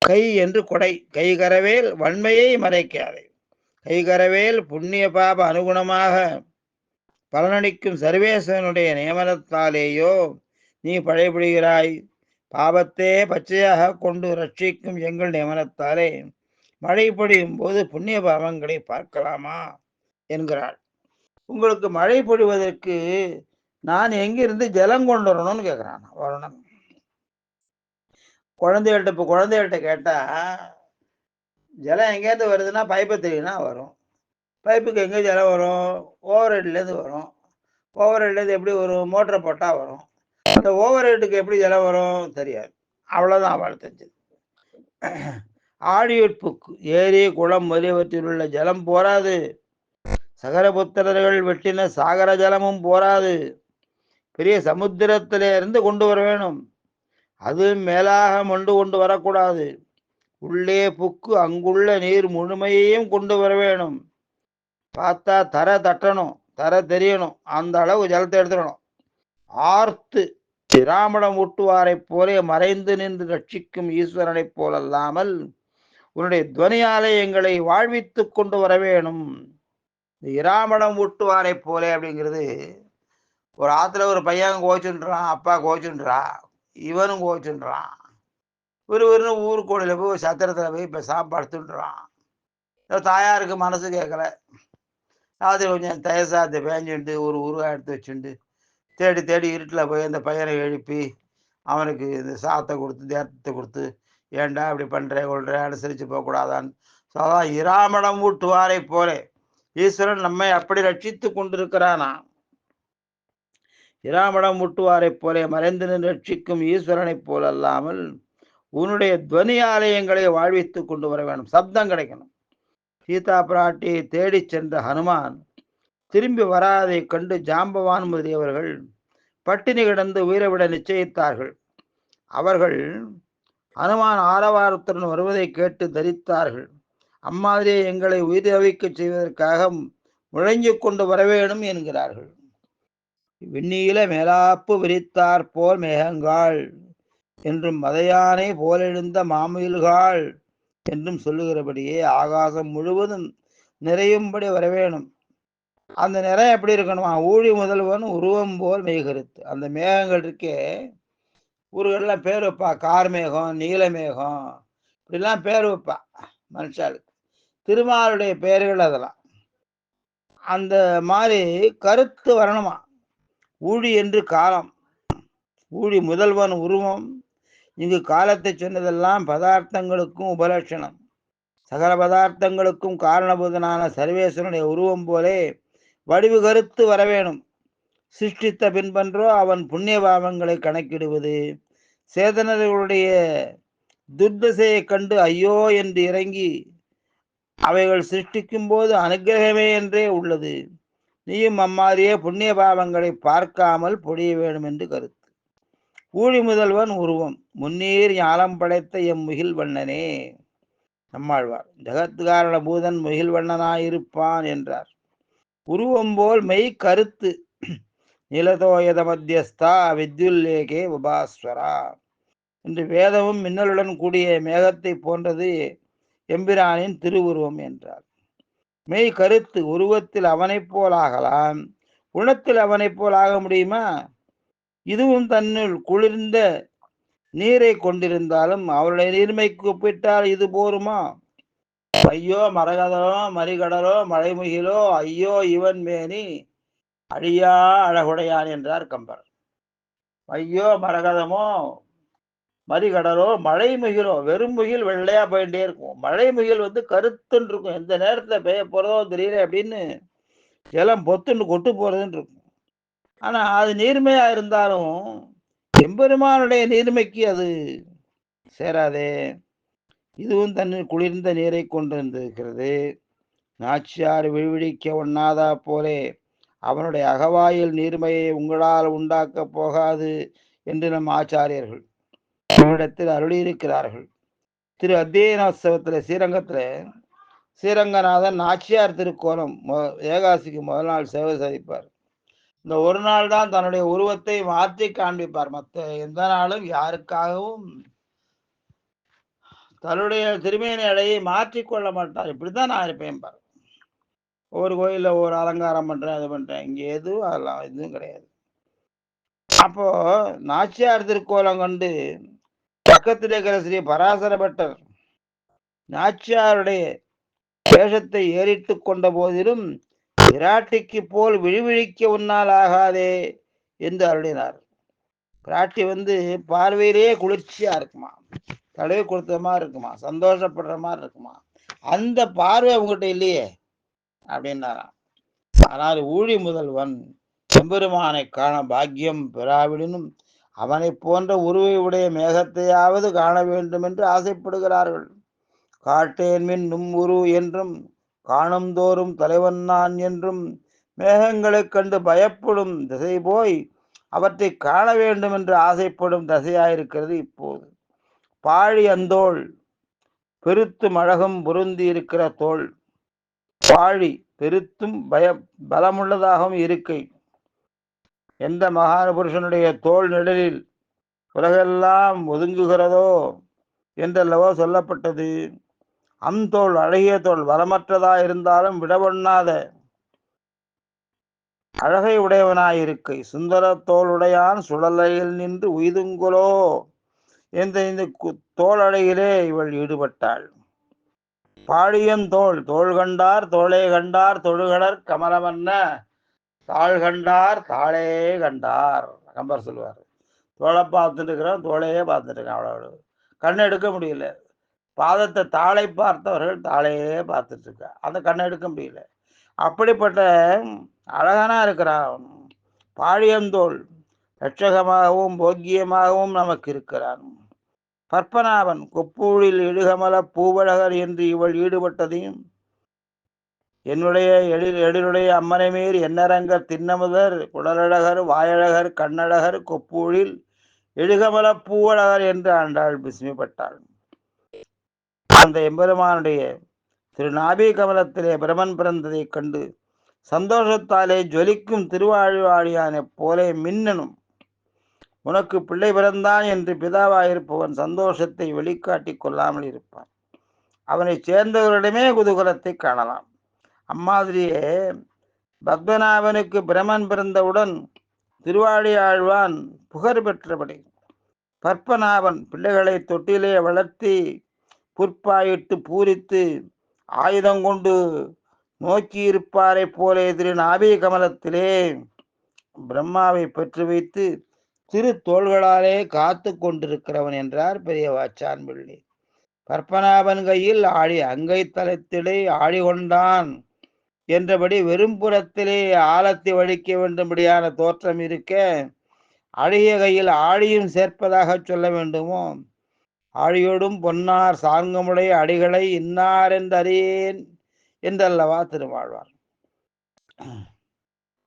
கை என்று கொடை, கைகரவேல் வன்மையை மறைக்காதே. கைகரவேல் புண்ணிய பாப அனுகுணமாக பலனளிக்கும் சர்வேசனுடைய நியமனத்தாலேயோ நீ பழைபடுகிறாய். பாவத்தே பச்சையாக கொண்டு ரட்சிக்கும் எங்கள் நியமனத்தாலே மழை பொழியும் போது புண்ணிய பாவங்களை பார்க்கலாமா என்கிறாள். உங்களுக்கு மழை பொழிவதற்கு நான் எங்கிருந்து ஜலம் கொண்டு வரணும்னு கேட்கிறான் வருணன். குழந்தைகள்கிட்ட கேட்டா ஜலம் எங்கேருந்து வருதுன்னா பைப்பை தெரியும்னா வரும். பைப்புக்கு எங்கே ஜலம் வரும்? ஓவர் ஹெட்லேருந்து வரும். ஓவர் ஹெட்லேருந்து எப்படி வரும்? மோட்டரை போட்டால் வரும். அந்த ஓவர் ஹெட்டுக்கு எப்படி ஜலம் வரும் தெரியாது. அவ்வளோதான் அவள் தெரிஞ்சது. ஆடியுட்புக்கு ஏரி குளம் முதலியவற்றில் உள்ள ஜலம் போராது. சகரபுத்திரர்கள் வெட்டின சாகர ஜலமும் போராது. பெரிய சமுத்திரத்திலே இருந்து கொண்டு வர வேணும். அது மேலாக மொண்டு கொண்டு வரக்கூடாது. உள்ளே புக்கு அங்குள்ள நீர் முழுமையையும் கொண்டு வர வேணும். பார்த்தா தர தட்டணும், தர தெரியணும். அந்த அளவு ஜலத்தை எடுத்துடணும். ஆர்த்து சிராமணம் ஊட்டுவாரை போலே மறைந்து நின்று ரட்சிக்கும் ஈஸ்வரனை போலல்லாமல் உன்னுடைய துவனியாலே எங்களை வாழ்வித்து கொண்டு வர வேணும். இராமணம் ஊட்டுவாரை போலே அப்படிங்கிறது, ஒரு ஆத்துல ஒரு பையன் கோச்சுன்றான், அப்பா கோச்சுன்றா, இவனும் கோச்சுன்றான். ஒரு ஊருக்கோடியில போய் ஒரு சத்திரத்தில் போய் இப்போ சாப்பாடுத்துன்றான். தாயாருக்கு மனசு கேட்கல. அது கொஞ்சம் தயிர் சாதத்தை பேஞ்சுட்டு ஒரு உருவா எடுத்து வச்சுட்டு தேடி தேடி இருட்டில் போய் அந்த பையனை எழுப்பி அவனுக்கு இந்த சாதத்தை கொடுத்து தேர்த்தத்தை கொடுத்து, ஏண்டா இப்படி பண்ணுற கொள்ற அனுசரித்து போகக்கூடாதான்னு. ஸோ அதான் இராமணம் ஊட்டுவாரை போலே ஈஸ்வரன் நம்மை அப்படி ரட்சித்து கொண்டிருக்கிறானா. இராமணம் ஊட்டுவாரை போலே மறைந்து நின்று ரட்சிக்கும் ஈஸ்வரனைப் போல் அல்லாமல் உன்னுடைய துவனி ஆலயங்களை வாழ்வித்து கொண்டு வர வேணும். சப்தம் கிடைக்கணும். சீதா பிராட்டியை தேடி சென்ற ஹனுமான் திரும்பி வராதை கண்டு ஜாம்பவான் முதலியவர்கள் பட்டினி கிடந்து உயிரை நிச்சயித்தார்கள். அவர்கள் ஹனுமான் ஆரவாரத்துடன் வருவதை கேட்டு தரித்தார்கள். அம்மாதிரியே எங்களை உயிர் தவிக்க செய்வதற்காக முழங்கி கொண்டு வர வேணும் என்கிறார்கள். விண்ணியில மேலாப்பு விரித்தார் போல் மேகங்காள் என்றும் மதையானை போலெழுந்த மாமயில்காள் என்றும் சொல்லுகிறபடியே ஆகாசம் முழுவதும் நிறையும்படி வரவேணும். அந்த நிறை எப்படி இருக்கணுமா? ஊழி முதல்வன் உருவம் போல் மெய்கருத்து. அந்த மேகங்கள் இருக்கே, ஊர்கள்லாம் பேர் வைப்பா. கார்மேகம், நீலமேகம், இப்படிலாம் பேர் வைப்பா மனுஷாளுக்கு. திருமாலுடைய பெயர்கள் அதெல்லாம். அந்த மாதிரி கருத்து வரணுமா. ஊழி என்று காலம், ஊழி முதல்வன் உருவம். இங்கு காலத்தை சொன்னதெல்லாம் பதார்த்தங்களுக்கும் உபலட்சணம். சகல பதார்த்தங்களுக்கும் காரணபூதனான சர்வேஸ்வரனுடைய உருவம் போலே வடிவு கருத்து வரவேணும். சிருஷ்டித்த பின்பன்றோ அவன் புண்ணிய பாவங்களை கணக்கிடுவது, சேதனர்களுடைய துர்தசையை கண்டு ஐயோ என்று இறங்கி அவைகள் சிருஷ்டிக்கும் போது அனுகிரகமே என்றே உள்ளது. நீயும் அம்மாதிரியே புண்ணிய பாவங்களை பார்க்காமல் பொழிய வேண்டும் என்று கருத்து. ஊழி முதல்வன் உருவம் முன்னீர் ஞானம் படைத்த எம் முகில் வண்ணனே. நம்மாழ்வார் ஜகத்காரண பூதன் முகில் வண்ணனாயிருப்பான் என்றார். உருவம் போல் மெய் கருத்து. நிலதோயத மத்தியஸ்தா வித்யுல்லேகே உபாஸ்வரா என்று வேதமும் மின்னலுடன் கூடிய மேகத்தை போன்றது எம்பிரானின் திருவுருவம் என்றார். மெய் கருத்து. உருவத்தில் அவனைப் போல் ஆகலாம், குணத்தில் அவனைப் போல் ஆக முடியுமா? இதுவும் தன்னுள் குளிர்ந்த நீரை கொண்டிருந்தாலும் அவருடைய நீர்மைக்கு ஒப்பிட்டால் இது போருமா? ஐயோ மரகதலோ மறிகடலோ மழைமுகிலோ ஐயோ இவன் மேனி அழியா அழகுடையான் என்றார் கம்பர். ஐயோ மரகதமோ மறிகடலோ மழை முகிலோ, வெறும் முகில் வெள்ளையா போயிட்டே இருக்கும். மழை முகில் வந்து கருத்துன்னு இருக்கும். எந்த நேரத்துல பெய்ய போறதோ தெரியல அப்படின்னு ஜலம் பொத்துன்னு கொட்டு போறதுன்னு இருக்கும். ஆனா அது நீர்மையா இருந்தாலும் எம்பெருமானுடைய நீர்மைக்கு அது சேராதே. இதுவும் தண்ணீர் குளிர்ந்த நீரை கொண்டிருந்திருக்கிறது. நாச்சியார் விழிவிழிக்க ஒண்ணாதா போலே அவனுடைய அகவாயில் நீர்மையை உங்களால் உண்டாக்கப் போகாது என்று நம் ஆச்சாரியர்கள் நம்மிடத்தில் அருளியிருக்கிறார்கள். திரு அத்தியனோத்சவத்தில் ஸ்ரீரங்கநாதன் நாச்சியார் திருக்கோலம் ஏகாசிக்கு முதல் நாள் சேவை சாதிப்பார். இந்த ஒரு நாள் தான் தன்னுடைய உருவத்தை மாற்றி காண்பிப்பார். மற்ற எந்த நாளும் யாருக்காகவும் தன்னுடைய திருமேனி அடையை மாற்றிக்கொள்ள மாட்டார். இப்படிதான் நான் இருப்பேன் பார். ஒவ்வொரு கோயிலில் ஒவ்வொரு அலங்காரம் பண்றேன், அது பண்றேன். இங்க எதுவும் அதெல்லாம் எதுவும் கிடையாது. அப்போ நாச்சியார் திருக்கோலம் கண்டு பக்கத்தில் இருக்கிற ஸ்ரீ பராசர பட்டர் நாச்சியாருடைய வேஷத்தை ஏறிட்டு கொண்ட போதிலும் பிராட்டிக்கு போல் விழிவிழிக்க உன்னால் ஆகாதே என்று அருளினார். பிராட்டி வந்து பார்வையிலேயே குளிர்ச்சியா இருக்குமா, தடவை கொடுத்த மாதிரி இருக்குமா, சந்தோஷப்படுற மாதிரி இருக்குமா. அந்த பார்வை உங்ககிட்ட இல்லையே அப்படின்னாராம். ஆனால் ஊழி முதல்வன் செம்பெருமானை காண பாக்கியம் பெறாவிடனும் அவனை போன்ற உருவை உடைய மேகத்தையாவது காண வேண்டும் என்று ஆசைப்படுகிறார்கள். காட்டேன் மின் நும் உரு என்றும் காணும் தோறும் தலைவன் நான் என்றும் மேகங்களைக் கண்டு பயப்படும் திசை போய் அவற்றை காண வேண்டும் என்று ஆசைப்படும் தசையாயிருக்கிறது இப்போது. பாழி அந்தோள் பெருத்தும் அழகும் பொருந்தி இருக்கிற தோள், பாழி பெருத்தும் பலமுள்ளதாகவும் இருக்கை. எந்த மகான புருஷனுடைய தோல் நிழலில் உலகெல்லாம் ஒதுங்குகிறதோ என்றல்லவோ சொல்லப்பட்டது. அந்தோள் அழகிய தோல் பலமற்றதா இருந்தாலும் விடவண்ணாத அழகை உடையவனாயிருக்கை. சுந்தர தோளுடையான் சுழலையில் நின்று உய்துங்குலோ என்ற இந்த தோளடையிலே இவள் ஈடுபட்டாள். பாழியந்தோள் தோள் கண்டார் தோளே கண்டார் தொழுகடற் கமலமன்ன தாழ் கண்டார் தாளே கண்டார். கம்பர் சொல்லுவார். தோளை பார்த்துட்டு இருக்கிறோம், தோளையே பார்த்துட்டு இருக்கான். அவ்வளவு கண்ணை எடுக்க முடியல. பாதத்தை தாளை பார்த்தவர்கள் தாளையே பார்த்துட்டு இருக்கா, அந்த கண்ணை எடுக்க முடியல. அப்படிப்பட்ட அழகானா இருக்கிறான். பாழியந்தோள் லட்சகமாகவும் போக்கியமாகவும் நமக்கு இருக்கிறான். பற்பனாவன் கொப்பூழில் இடுகமல பூவழகர் என்று இவள் ஈடுபட்டதையும் என்னுடைய எழிலுடைய அம்மனை மீர் எண்ணரங்கர் திண்ணமுதர் குடலழகர் வாயழகர் கண்ணழகர் கொப்பூழில் எழுகமல பூவழகர் என்று ஆண்டாள் பிஸ்மிப்பட்டாள். அந்த எம்பெருமானுடைய திரு நாபி கமலத்திலே பிரமன் பிறந்ததை கண்டு சந்தோஷத்தாலே ஜொலிக்கும் திருவாழ்வாழியான போலே மின்னனும். உனக்கு பிள்ளை பிறந்தான் என்று பிதாவாயிருப்பவன் சந்தோஷத்தை வெளிக்காட்டிக் கொள்ளாமல் இருப்பான். அவனை சேர்ந்தவர்களிடமே குதூகலத்தை காணலாம். அம்மாதிரியே பத்மநாபனுக்கு பிரமன் பிறந்தவுடன் திருவாழி ஆழ்வான் புகழ் பெற்றபடி பற்பநாபன் பிள்ளைகளை தொட்டிலே வளர்த்தி புற்பாயிட்டு பூரித்து ஆயுதம் கொண்டு நோக்கி இருப்பாரை போலே திரு நாபி கமலத்திலே பிரம்மாவை பெற்று வைத்து திரு தோள்களாலே காத்து கொண்டிருக்கிறவன் என்றார் பெரிய வாச்சான் பிள்ளை. பற்பநாபன் கையில் ஆழி அங்கை தளத்திலே ஆழி கொண்டான் என்றபடி வெறும்புறத்திலே ஆழத்தை வழிக்க வேண்டும்படியான தோற்றம் இருக்க அழகிய கையில் ஆழியும் சேர்ப்பதாக சொல்ல வேண்டுமோ? ஆழியோடும் பொன்னார் சார்ங்கமுடைய அடிகளை இன்னார் என்று அறியேன் என்றல்லவா திருமாழ்வார்.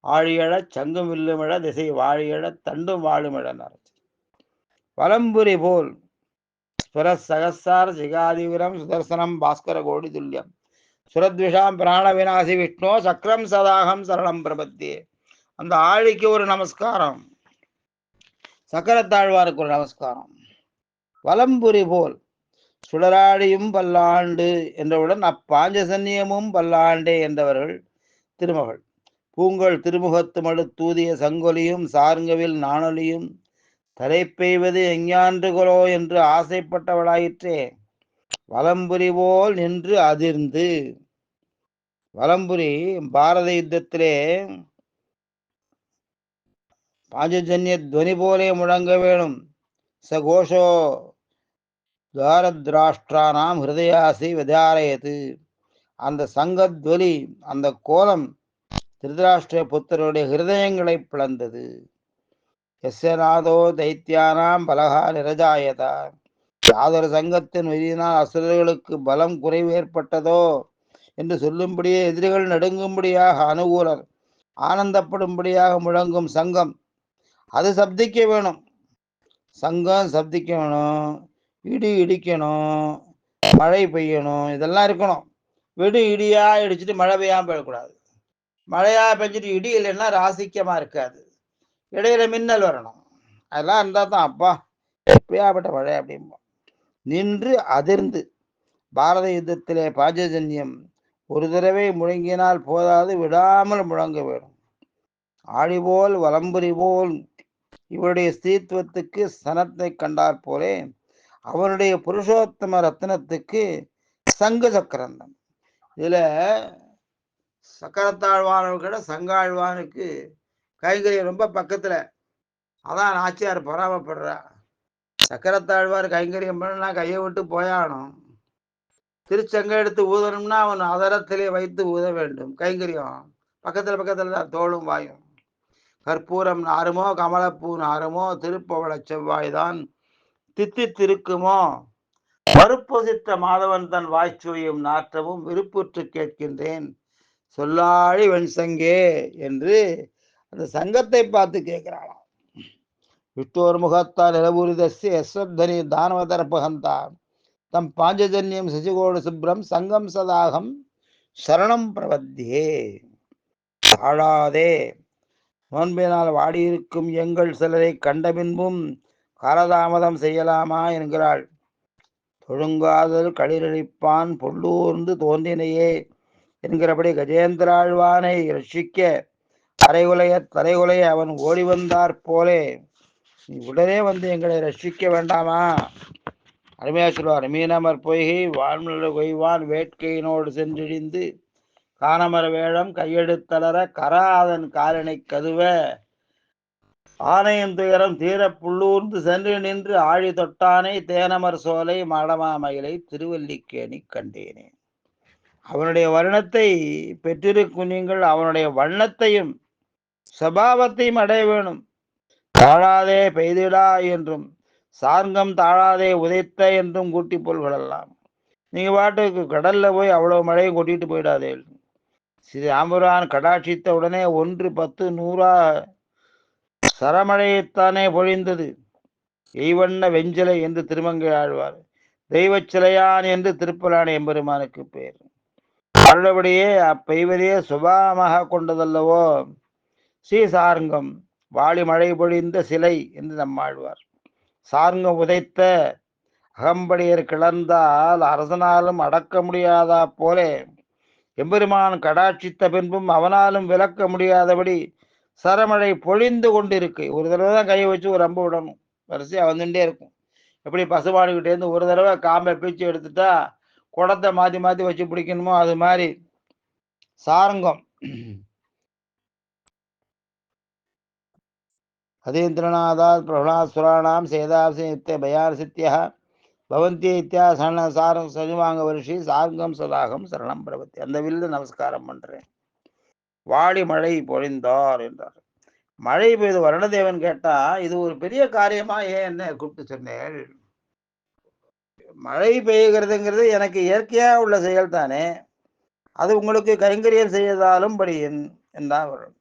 ஆழியழச் சங்கும் வில்லுமிழ திசை வாழியழத் தண்டும் வாழுமிழனார். வலம்புரி போல் சுரசகசார சிகாதிவிரம் சுதர்சனம் பாஸ்கர கோடி துல்லியம் சுரத்விஷாம் பிராண விநாசி விஷ்ணோ சக்கரம் சதாகம் சரணம் பிரபத்தியே. அந்த ஆழிக்கு ஒரு நமஸ்காரம், சக்கரத்தாழ்வாருக்கு ஒரு நமஸ்காரம். வலம்புரி போல் சுடராடியும் பல்லாண்டு என்றவுடன் அப்பாஞ்சசன்னியமும் பல்லாண்டே என்றவர்கள் திருமகள். பூங்கொள் திருமுகத்து மடு தூதிய சங்கொலியும் சார்ங்கவில் நாணொலியும் தலை பெய்வது எஞ்ஞான்றுகளோ என்று ஆசைப்பட்டவளாயிற்றே. வலம்புரி போல் நின்று அதிர்ந்து. வலம்புரி பாரத யுத்தத்திலே பாஞ்சஜன்ய துவனி போலே முழங்க வேணும். சகோஷோ துவாரத்ராஷ்டிரானாம் ஹிருதயாசி விதாரயது. அந்த சங்கத்வலி, அந்த கோலம் திருதராஷ்டிர புத்தருடைய ஹிருதயங்களை பிளந்தது. எஸ்யநாதோ தைத்தியானாம் பலகா நிரஜாயதா. யாதொரு சங்கத்தின் விதியினால் அசுரர்களுக்கு பலம் குறைவு ஏற்பட்டதோ என்று சொல்லும்படியே எதிரிகள் நடுங்கும்படியாக அனுகூலர் ஆனந்தப்படும்படியாக முழங்கும் சங்கம் அது சப்திக்க வேணும். சங்கம் சப்திக்க வேணும், இடி இடிக்கணும், மழை பெய்யணும், இதெல்லாம் இருக்கணும். இடியா இடிச்சுட்டு மழை பெய்யாம போயிடக்கூடாது. மழையா பெஞ்சிட்டு இடி இல்லைன்னா ராசிக்கமா இருக்காது. இடையில மின்னல் வரணும். அதெல்லாம் இருந்தா தான் அப்பா எப்படியாப்பட்ட மழை அப்படிம்போம். நின்று அதிர்ந்து பாரத யுத்தத்திலே பாஞ்சஜன்யம் ஒரு தடவை முழங்கினால் போதாது, விடாமல் முழங்க வேணும். ஆழிபோல் வலம்புரி போல் இவருடைய ஸ்திரீத்துவத்துக்கு சனத்தை கண்டார் போலே அவருடைய புருஷோத்தம ரத்னத்துக்கு சங்கு சக்கரந்தம். இதுல சக்கரத்தாழ்வானோட சங்காழ்வானுக்கு கைங்கரியம் ரொம்ப பக்கத்துல. அதான் நாச்சியார் பொறாமப்படுறா. சக்கரத்தாழ்வார் கைங்கரியம் பண்ணா கையை விட்டு போயானும். திருச்சங்க எடுத்து ஊதணும்னா அவன் அதரத்திலே வைத்து ஊத வேண்டும். கைங்கரியம் பக்கத்துல பக்கத்துல தான், தோளும் வாயும். கற்பூரம் நாருமோ கமலப்பூ நாருமோ திருப்பவள செவ்வாய்தான் தித்தி திருக்குமோ மறுப்பொசித்த மாதவன் தன் வாய்ச்சுவையும் நாற்றமும் விருப்புற்று கேட்கின்றேன் சொல்லாழி வெண்சங்கே என்று அந்த சங்கத்தை பார்த்து கேட்கிறாளாம். விட்டோர் முகத்தால் நிலபூரிதஸ்ய யஸ்வத்தனி தானவதர்பகந்தா தம் பாஞ்சஜன்யம் சசிகோடு சுப்ரம் சங்கம் சதாகம் சரணம் பிரபத்தியே. தாழாதே, நோன்பினால் வாடியிருக்கும் எங்கள் சிலரை கண்டபின்பும் காலதாமதம் செய்யலாமா என்கிறாள். தொழுங்காதல் களிரழிப்பான் பொல்லூர்ந்து தோன்றினையே என்கிறபடி கஜேந்திராழ்வானை ரட்சிக்க தலைகுலைய அவன் ஓடி வந்தார் போலே நீ உடனே வந்து எங்களை ரட்சிக்க வேண்டாமா? அருமையா சொல்வார். மீனமர் பொய்கை வான்மலர் கொய்வான் வேட்கையினோடு சென்றிழிந்து காணமர வேழம் கையெடுத்தளர கராதன் காலனை கதுவ ஆனையின் துயரம் தீர புள்ளூர்ந்து சென்று நின்று ஆழி தொட்டானை தேனமர் சோலை மாடமாமயிலை திருவல்லிக்கேணி கண்டேனே. அவனுடைய வர்ணத்தை பெற்றிருக்கும் நீங்கள் அவனுடைய வண்ணத்தையும் சபாவத்தையும் அடைய வேணும். தாழாதே பெய்திடா என்றும் சார்கம் தாழாதே உதைத்த என்றும் கூட்டி போல்களெல்லாம். நீங்க பாட்டுக்கு கடல்ல போய் அவ்வளவு மழையை கொட்டிட்டு போயிடாதே. ஸ்ரீ ஆம்புரான் கடாட்சித்த உடனே 1, 10, 100 சரமழையைத்தானே பொழிந்தது. எய்வண்ண வெஞ்சிலை என்று திருமங்கை ஆழ்வார், தெய்வ சிலையான் என்று திருப்பலான எம்பெருமானுக்கு பேர். மறுபடியே அப்பெய்வதையே சுபாவமாக கொண்டதல்லவோ ஸ்ரீசார்ங்கம், வாளி மழை பொழிந்த சிலை என்று நம்மாழ்வார். சார்ங்கம் உதைத்த அகம்படியர் கிளர்ந்தால் அரசனாலும் அடக்க முடியாதா போலே எம்பெருமான் கடாட்சித்த பின்பும் அவனாலும் விளக்க முடியாதபடி சரமழை பொழிந்து கொண்டிருக்கு. ஒரு தடவை தான் கையை வச்சு ஒரு அம்பு விடணும், வரிசையா வந்துட்டே இருக்கும். எப்படி பசுமாடுகிட்டேருந்து ஒரு தடவை காம்பை பீச்சு எடுத்துட்டா குடத்தை மாற்றி மாற்றி வச்சு பிடிக்கணுமோ அது மாதிரி சாரங்கம். அதீந்திரநாதாத் பிரபணாசுராணாம் சேதாசி நித்திய பயார் சித்தியா பவந்தி இத்தியா சாரம் சனிவாங்க வருஷி சார்கம் சதாகம் சரணம் பிரபத்தி. அந்த வில்லு நமஸ்காரம் பண்றேன். வாடி மழை பொழிந்தார் என்றார். மழை பெய்து வருணதேவன் கேட்டா இது ஒரு பெரிய காரியமா ஏன் என்ன கூப்பிட்டு சொன்னேன்? மழை பெய்கிறதுங்கிறது எனக்கு இயற்கையா உள்ள செயல் தானே, அது உங்களுக்கு கைங்கரியம் செய்யதாலும் படி என்றான் வரும்.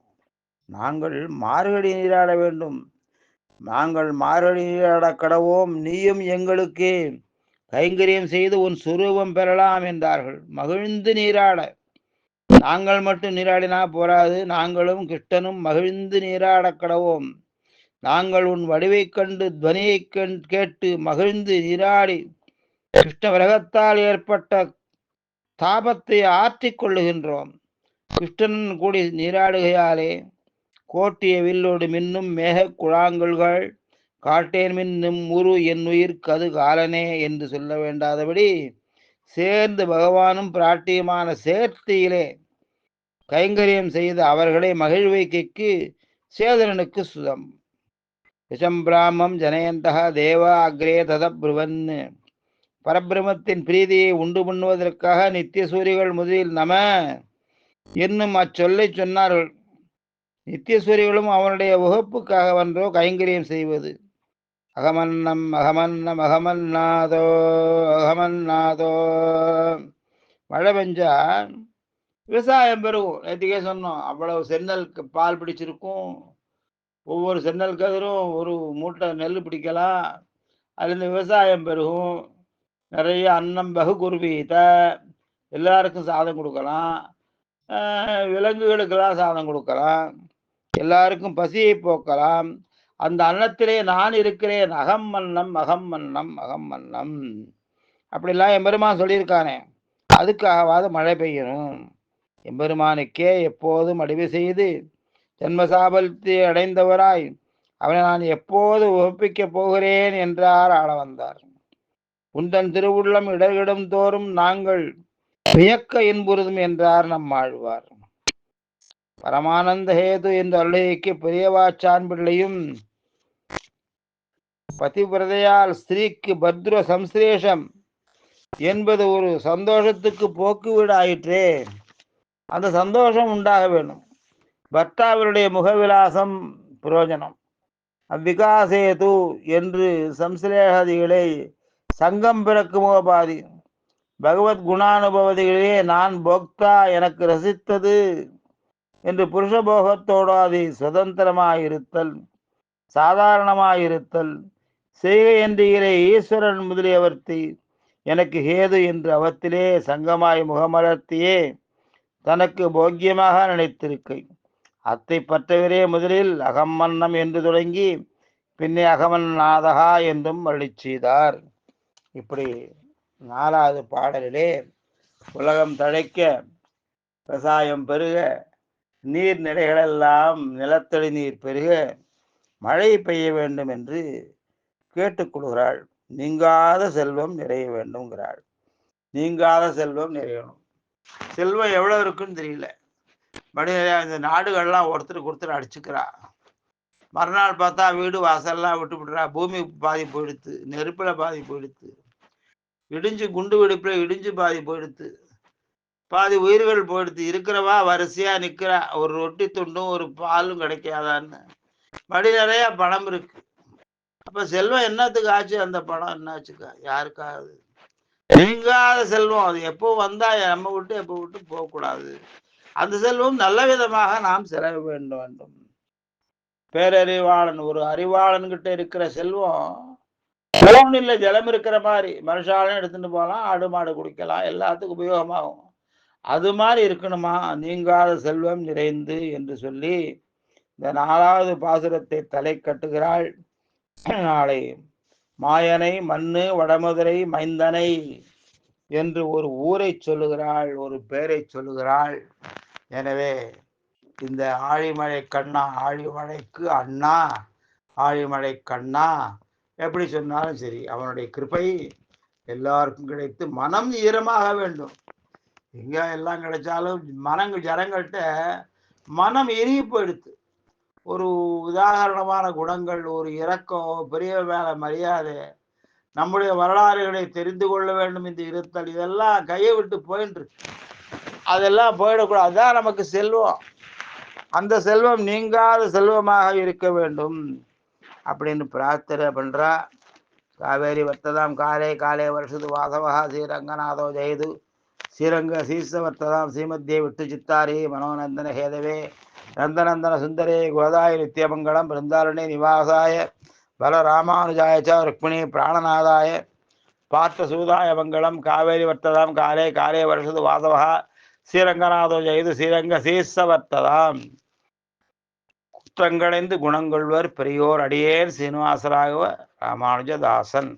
நாங்கள் மார்கழி நீராட வேண்டும், நாங்கள் மார்கழி நீராட கடவோம், நீயும் எங்களுக்கு கைங்கரியம் செய்து உன் சுரூபம் பெறலாம் என்றார்கள். மகிழ்ந்து நீராட நாங்கள் மட்டும் நீராடினா போராது, நாங்களும் கிருஷ்ணனும் மகிழ்ந்து நீராட கடவோம். நாங்கள் உன் வடிவை கண்டு துவனியை கேட்டு மகிழ்ந்து நீராடி கிருஷ்ண விரகத்தால் ஏற்பட்ட தாபத்தை ஆற்றிக் கொள்ளுகின்றோம். கிருஷ்ணன் கூடி நீராடுகையாலே கோட்டிய வில்லோடு மின்னும் மேக குழாங்கல்கள் காட்டேன் மின்னும் முரு என் உயிர் கது காலனே என்று சொல்ல வேண்டாதபடி சேர்ந்து பகவானும் பிராட்டியுமான சேர்த்தியிலே கைங்கரியம் செய்த அவர்களை மகிழ்வைக்கு சேதனனுக்கு சுதம். விஷம்பிராமம் ஜனயந்தக தேவ அக்ரே தத புருவன் பரபிரமத்தின் பிரீதியை உண்டு பண்ணுவதற்காக நித்திய சூரிகள் முதலில் நம என்னும் அச்சொல்லை சொன்னார்கள். நித்திய சூரிகளும் அவனுடைய வகுப்புக்காக வன்றோ கைங்கரியம் செய்வது. அகமன்னம் அகமன்னம் அகமன்னாதோ அகமன்னாதோ. மழை பெஞ்சா விவசாயம் பெருகும். நேற்றுக்கே சொன்னோம், அவ்வளவு சென்னலுக்கு பால் பிடிச்சிருக்கும். ஒவ்வொரு சென்னல் கதிரும் ஒரு மூட்டை நெல் பிடிக்கலாம். அதுலேருந்து விவசாயம் பெருகும். நிறைய அன்னம் பகு குருவீத, எல்லாருக்கும் சாதம் கொடுக்கலாம். விலங்குகளுக்கெல்லாம் சாதம் கொடுக்கலாம். எல்லாருக்கும் பசியை போக்கலாம். அந்த அன்னத்திலே நான் இருக்கிறேன். அகம் மன்னம் அகம் மன்னம் அகம் மன்னம் அப்படிலாம் எம்பெருமான் சொல்லியிருக்கானே, அதுக்காகவாது மழை பெய்யணும். எம்பெருமானுக்கே எப்போதும் அடிவு செய்து ஜென்மசாபலத்தை அடைந்தவராய் அவனை நான் எப்போது ஒப்பிக்கப் போகிறேன் என்றார் ஆள வந்தார். உந்தன் திருவுள்ளம் இடர்கிடும் தோறும் நாங்கள் வியக்க இன்புறுதும் என்றார் நம்மாழ்வார். பரமானந்த ஹேது என்ற அருளைக்கு பெரியவாச்சான் பிள்ளையும் பதிவிரதையால் ஸ்திரீக்கு பத்ர சம்சிரேஷம் என்பது ஒரு சந்தோஷத்துக்கு போக்குவீடாயிற்றே, அந்த சந்தோஷம் உண்டாக வேண்டும். பர்த்தாவருடைய முகவிலாசம் புரோஜனம். அவ்விகாசேது என்று சம்சிலேகதிகளை சங்கம் பிறக்குமோபாதி பகவத் குணானுபவதிகளே நான் போக்தா எனக்கு ரசித்தது என்று புருஷ போகத்தோடாதி சுதந்திரமாயிருத்தல் சாதாரணமாயிருத்தல் செய்கை என்றீரே ஈஸ்வரன் முதலியவர்த்தி எனக்கு ஹேது என்று அவத்திலே சங்கமாய் முகமலர்த்தியே தனக்கு போக்கியமாக நினைத்திருக்கை. அத்தை பற்றவரே முதலில் அகம்மன்னம் என்று தொடங்கி பின்னே அகமன்னாதகா என்றும் அருளி செய்தார். இப்படி 4வது பாடலிலே உலகம் தழைக்க, விவசாயம் பெருக, நீர்நிலைகளெல்லாம் நிலத்தடி நீர் பெருக மழை பெய்ய வேண்டும் என்று கேட்டுக்கொள்கிறாள். நீங்காத செல்வம் நிறைய வேண்டும்ங்கிறாள். நீங்காத செல்வம் நிறையணும். செல்வம் எவ்வளவு இருக்குன்னு தெரியல. இந்த நாடுகள்லாம் ஒருத்தருக்கு அடிச்சுக்கிறா. மறுநாள் பார்த்தா வீடு வாசல்லாம் விட்டுவிடுறா. பூமி பாதி போயிடுத்து, நெருப்புல பாதி போயிடுத்து, இடிஞ்சு குண்டு வெடிப்புல இடிஞ்சு பாதி போயிடுத்து, பாதி உயிர்கள் போயிடுத்து. இருக்கிறவா வரிசையா நிக்கிறா. ஒரு ரொட்டி துண்டும் ஒரு பாலும் கிடைக்காதான்னு. மடி நிறைய பணம் இருக்கு. அப்ப செல்வம் என்னத்துக்கு ஆச்சு? அந்த பணம் என்னாச்சுக்கா? யாருக்காவது நீங்காத செல்வம். அது எப்போ வந்தா நம்ம விட்டு எப்போ விட்டு போகக்கூடாது. அந்த செல்வம் நல்ல விதமாக நாம் செலவு வேண்டும். பேரறிவாளன், ஒரு அறிவாளன் கிட்ட இருக்கிற செல்வம் இல்ல ஜலம் இருக்கிற மாதிரி மனுஷாலும் எடுத்துட்டு போகலாம், ஆடு மாடு குடிக்கலாம், எல்லாத்துக்கும் உபயோகமாகும். அது மாதிரி இருக்கணுமா? நீங்காத செல்வம் நிறைந்து என்று சொல்லி இந்த 4வது பாசுரத்தை தலை கட்டுகிறாள். நாளை மாயனை மண்ணு வடமதுரை மைந்தனை என்று ஒரு ஊரை சொல்லுகிறாள், ஒரு பெயரை சொல்லுகிறாள். எனவே இந்த ஆழிமழை கண்ணா, ஆழிமழைக்கு அண்ணா, ஆழிமழை கண்ணா எப்படி சொன்னாலும் சரி, அவனுடைய கிருபை எல்லாருக்கும் கிடைத்து மனம் ஈரமாக வேண்டும். எங்க எல்லாம் கிடைச்சாலும் ஜனங்கள்கிட்ட மனம் எரிய போயிடுத்து. ஒரு உதாரணமான குணங்கள், ஒரு இரக்கம், பெரிய மேல மரியாதை, நம்முடைய வரலாறுகளை தெரிந்து கொள்ள வேண்டும் என்று இருத்தல், இதெல்லாம் கையை விட்டு போயின்று. அதெல்லாம் போயிடக்கூடாது. அதுதான் நமக்கு செல்வம். அந்த செல்வம் நீங்காத செல்வமாக இருக்க வேண்டும் அப்படின்னு பிரார்த்தனை பண்றா. காவேரி வர்த்ததாம் காலே காலே வருஷது வாசவா ஸ்ரீரங்கநாதோ ஜெயது ஸ்ரீரங்க சீச வர்த்ததாம் ஸ்ரீமத்தியே விட்டு சித்தாரி மனோநந்தன ஹேதவே நந்தநந்தன சுந்தரே கோதாய நித்தியமங்கலம் பிருந்தாரணி நிவாசாய பலராமானுஜாய ச ருக்மிணி பிராணநாதாய பார்த்தசூதாய மங்களம். காவேரி வர்த்ததாம் காலே காலே வருஷது வாசவா ஸ்ரீரங்கநாதோ ஜெயது ஸ்ரீரங்க சீச வர்த்ததாம். குற்றங்களைந்து குணங்கொள்வர் பெரியோர் அடியேர் சீனிவாசராகவ ராமானுஜதாசன்.